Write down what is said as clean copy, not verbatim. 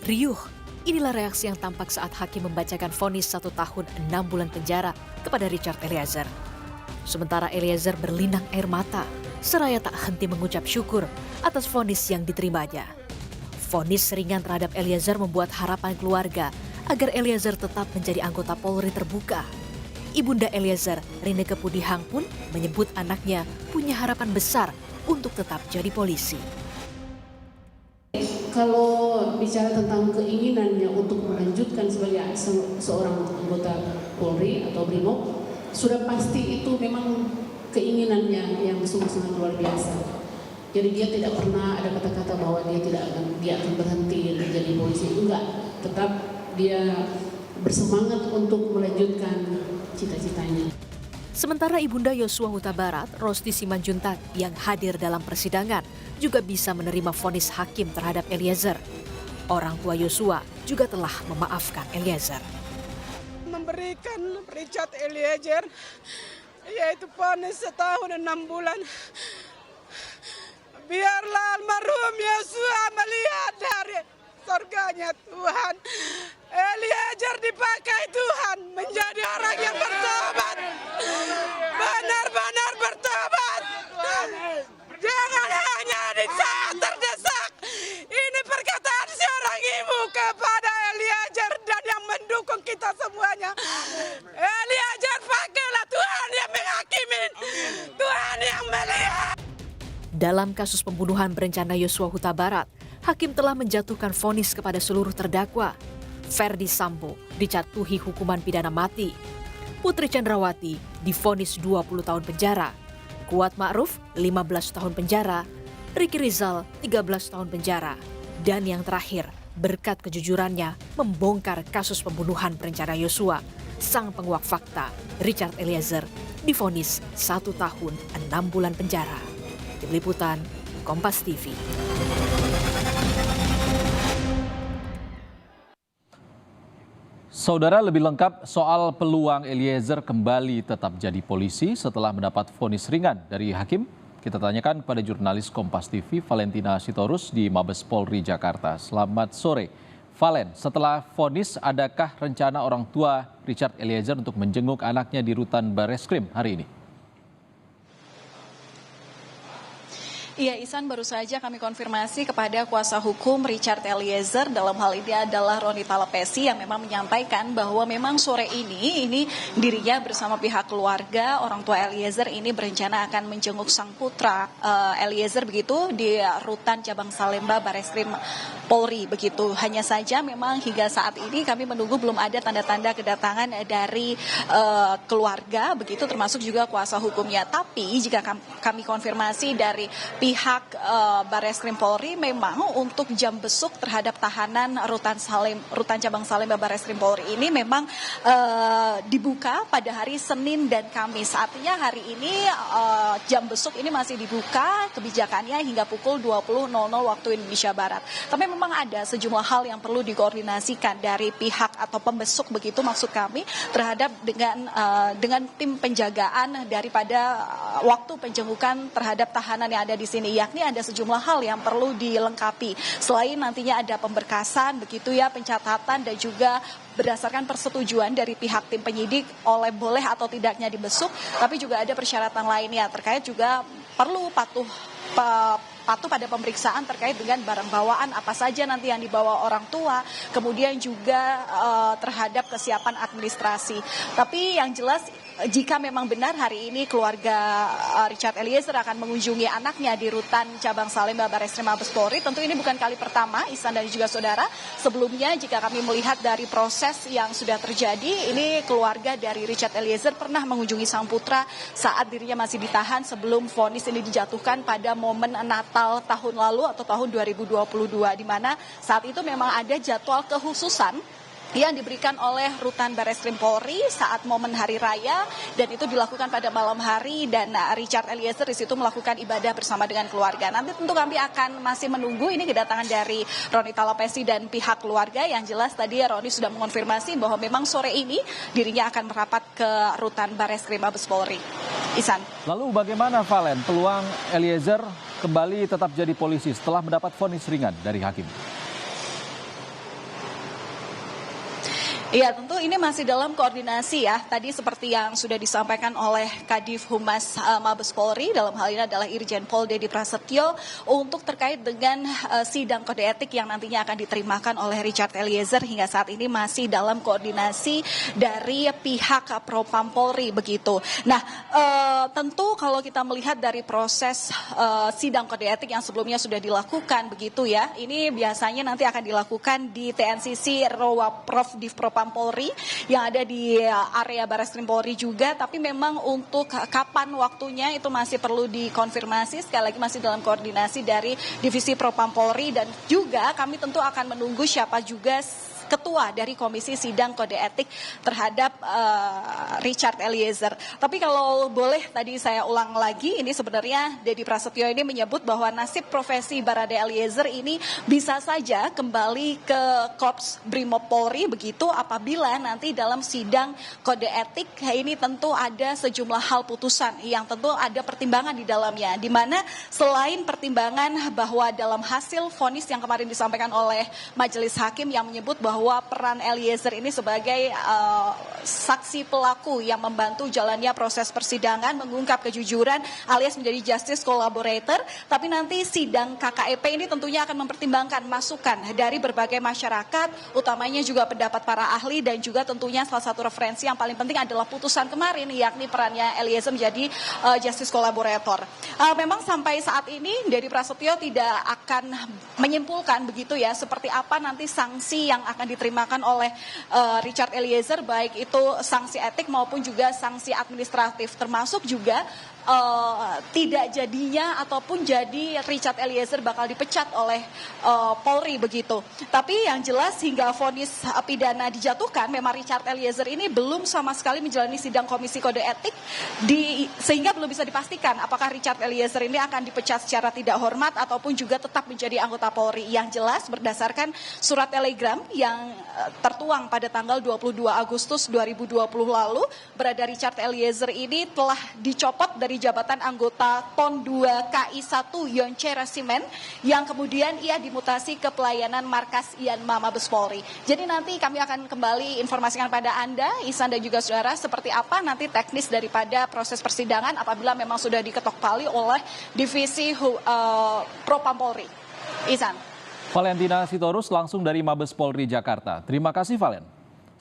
Riuh, inilah reaksi yang tampak saat hakim membacakan vonis 1 tahun 6 bulan penjara kepada Richard Eliezer. Sementara Eliezer berlinang air mata, seraya tak henti mengucap syukur atas vonis yang diterimanya. Vonis ringan terhadap Eliezer membuat harapan keluarga agar Eliezer tetap menjadi anggota Polri terbuka. Ibunda Eliezer, Rinneke Pudihang pun menyebut anaknya punya harapan besar untuk tetap jadi polisi. Kalau bicara tentang keinginannya untuk melanjutkan sebagai seorang anggota Polri atau Brimob, sudah pasti itu memang keinginannya yang sungguh-sungguh luar biasa. Jadi dia tidak pernah ada kata-kata bahwa dia akan berhenti menjadi polisi. Enggak, tetap dia bersemangat untuk melanjutkan cita-citanya. Sementara Ibunda Yosua Huta Barat, Rosti Simanjuntak yang hadir dalam persidangan juga bisa menerima vonis hakim terhadap Eliezer. Orang tua Yosua juga telah memaafkan Eliezer. Memberikan Richard Eliezer yaitu vonis 1 tahun 6 bulan. Biarlah almarhum Yosua melihat dari surganya Tuhan. Eliezer dipakai Tuhan menjadi orang yang bertobat. Benar-benar bertobat. Jangan hanya di saat terdesak. Ini perkataan seorang ibu kepada Eliezer dan yang mendukung kita semuanya. Eliezer, pakailah, Tuhan yang menghakimi. Tuhan yang melihat. Dalam kasus pembunuhan berencana Yosua Huta Barat, hakim telah menjatuhkan vonis kepada seluruh terdakwa. Ferdy Sambo dijatuhi hukuman pidana mati. Putri Chandrawati divonis 20 tahun penjara. Kuat Ma'ruf 15 tahun penjara. Ricky Rizal 13 tahun penjara. Dan yang terakhir, berkat kejujurannya membongkar kasus pembunuhan berencana Yosua, sang penguak fakta Richard Eliezer divonis 1 tahun 6 bulan penjara. Tim Liputan, Kompas TV. Saudara, lebih lengkap soal peluang Eliezer kembali tetap jadi polisi setelah mendapat vonis ringan dari hakim, kita tanyakan kepada jurnalis Kompas TV Valentina Sitorus di Mabes Polri Jakarta. Selamat sore, Valen. Setelah vonis, adakah rencana orang tua Richard Eliezer untuk menjenguk anaknya di rutan Bareskrim hari ini? Iya, Ihsan, baru saja kami konfirmasi kepada kuasa hukum Richard Eliezer, dalam hal ini adalah Roni Talapesi, yang memang menyampaikan bahwa memang sore ini dirinya bersama pihak keluarga orang tua Eliezer ini berencana akan menjenguk sang putra Eliezer begitu di rutan cabang Salemba Bareskrim Polri begitu. Hanya saja memang hingga saat ini kami menunggu belum ada tanda-tanda kedatangan dari keluarga begitu, termasuk juga kuasa hukumnya. Tapi jika kami konfirmasi dari pihak Bareskrim Polri, memang untuk jam besuk terhadap tahanan rutan cabang Salemba Bareskrim Polri ini memang dibuka pada hari Senin dan Kamis. Artinya hari ini jam besuk ini masih dibuka kebijakannya hingga pukul 20.00 waktu Indonesia Barat. Tapi memang ada sejumlah hal yang perlu dikoordinasikan dari pihak atau pembesuk begitu maksud kami terhadap dengan tim penjagaan daripada waktu penjengukan terhadap tahanan yang ada di sini, yakni ada sejumlah hal yang perlu dilengkapi. Selain nantinya ada pemberkasan begitu ya, pencatatan dan juga berdasarkan persetujuan dari pihak tim penyidik boleh atau tidaknya dibesuk, tapi juga ada persyaratan lainnya terkait juga perlu patuh pada pemeriksaan terkait dengan barang bawaan apa saja nanti yang dibawa orang tua, kemudian juga terhadap kesiapan administrasi. Tapi yang jelas jika memang benar hari ini keluarga Richard Eliezer akan mengunjungi anaknya di rutan cabang Salemba Bareskrim Mabes Polri, tentu ini bukan kali pertama, Ihsan dan juga saudara. Sebelumnya jika kami melihat dari proses yang sudah terjadi, ini keluarga dari Richard Eliezer pernah mengunjungi sang putra saat dirinya masih ditahan sebelum vonis ini dijatuhkan pada momen Natal tahun lalu atau tahun 2022, di mana saat itu memang ada jadwal kekhususan yang diberikan oleh rutan Bareskrim Polri saat momen hari raya, dan itu dilakukan pada malam hari, dan Richard Eliezer di situ melakukan ibadah bersama dengan keluarga. Nanti tentu kami akan masih menunggu ini kedatangan dari Roni Talapesi dan pihak keluarga. Yang jelas tadi Roni sudah mengonfirmasi bahwa memang sore ini dirinya akan merapat ke rutan Bareskrim Mabes Polri. Ihsan. Lalu bagaimana, Valen, peluang Eliezer kembali tetap jadi polisi setelah mendapat vonis ringan dari hakim? Iya, tentu ini masih dalam koordinasi ya. Tadi seperti yang sudah disampaikan oleh Kadif Humas Mabes Polri, dalam hal ini adalah Irjen Pol Dedi Prasetyo, untuk terkait dengan sidang kode etik yang nantinya akan diterimakan oleh Richard Eliezer, hingga saat ini masih dalam koordinasi dari pihak Propam Polri begitu. Nah, tentu kalau kita melihat dari proses sidang kode etik yang sebelumnya sudah dilakukan begitu ya, ini biasanya nanti akan dilakukan di TNCC Rowa Prof Div Propam Polri yang ada di area Barreskrim Polri juga, tapi memang untuk kapan waktunya itu masih perlu dikonfirmasi. Sekali lagi masih dalam koordinasi dari Divisi Propam Polri, dan juga kami tentu akan menunggu siapa juga ketua dari Komisi Sidang Kode Etik terhadap Richard Eliezer. Tapi kalau boleh tadi saya ulang lagi, ini sebenarnya Dedi Prasetyo ini menyebut bahwa nasib profesi Barada Eliezer ini bisa saja kembali ke Korps Brimob Polri begitu apabila nanti dalam sidang kode etik ini tentu ada sejumlah hal putusan yang tentu ada pertimbangan di dalamnya, di mana selain pertimbangan bahwa dalam hasil vonis yang kemarin disampaikan oleh Majelis Hakim yang menyebut bahwa peran Eliezer ini sebagai saksi pelaku yang membantu jalannya proses persidangan, mengungkap kejujuran alias menjadi justice collaborator, tapi nanti sidang KKEP ini tentunya akan mempertimbangkan masukan dari berbagai masyarakat, utamanya juga pendapat para ahli, dan juga tentunya salah satu referensi yang paling penting adalah putusan kemarin, yakni perannya Eliezer menjadi justice collaborator. Memang sampai saat ini Dedi Prasetyo tidak akan menyimpulkan begitu ya seperti apa nanti sanksi yang akan diterimakan oleh Richard Eliezer, baik itu sanksi etik maupun juga sanksi administratif, termasuk juga tidak jadinya ataupun jadi Richard Eliezer bakal dipecat oleh Polri begitu. Tapi yang jelas hingga vonis pidana dijatuhkan, memang Richard Eliezer ini belum sama sekali menjalani sidang Komisi Kode Etik, sehingga belum bisa dipastikan apakah Richard Eliezer ini akan dipecat secara tidak hormat ataupun juga tetap menjadi anggota Polri. Yang jelas berdasarkan surat telegram yang tertuang pada tanggal 22 Agustus 2020 lalu, berada Richard Eliezer ini telah dicopot dari jabatan anggota PON 2 KI 1 Yonce Resimen, yang kemudian ia dimutasi ke pelayanan Markas Yanma Mabes Polri. Jadi nanti kami akan kembali informasikan pada Anda, Ihsan dan juga saudara, seperti apa nanti teknis daripada proses persidangan apabila memang sudah diketok palu oleh Divisi Propam Polri. Ihsan. Valentina Sitorus langsung dari Mabes Polri Jakarta. Terima kasih, Valen.